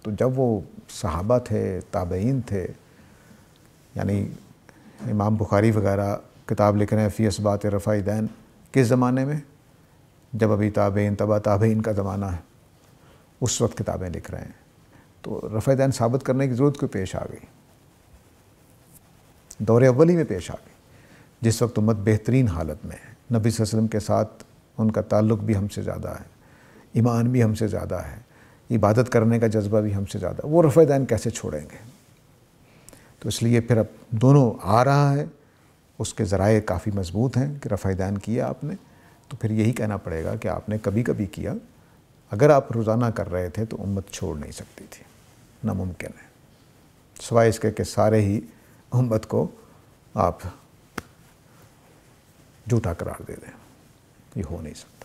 S2: تو جب وہ صحابہ تھے، تابعین تھے، یعنی امام بخاری وغیرہ کتاب لکھ رہے ہیں فی اثبات رفع دین، کس زمانے میں؟ جب ابھی تابعین تبع تابعین کا زمانہ ہے، اس وقت کتابیں لکھ رہے ہیں۔ تو رفع دین ثابت کرنے کی ضرورت کیوں پیش آ گئی؟ دور اول ہی میں پیش آ گئی، جس وقت امت بہترین حالت میں ہے، نبی صلی اللہ علیہ وسلم کے ساتھ ان کا تعلق بھی ہم سے زیادہ ہے، ایمان بھی ہم سے زیادہ ہے، عبادت کرنے کا جذبہ بھی ہم سے زیادہ، وہ رفع دین کیسے چھوڑیں گے؟ تو اس لیے پھر اب دونوں آ رہا ہے، اس کے ذرائع کافی مضبوط ہیں کہ رفع دین کیا آپ نے، تو پھر یہی کہنا پڑے گا کہ آپ نے کبھی کبھی کیا۔ اگر آپ روزانہ کر رہے تھے تو امت چھوڑ نہیں سکتی تھی، ناممکن ہے، سوائے اس کے کہ سارے ہی امت کو آپ جھوٹا قرار دے دیں، یہ ہو نہیں سکتا۔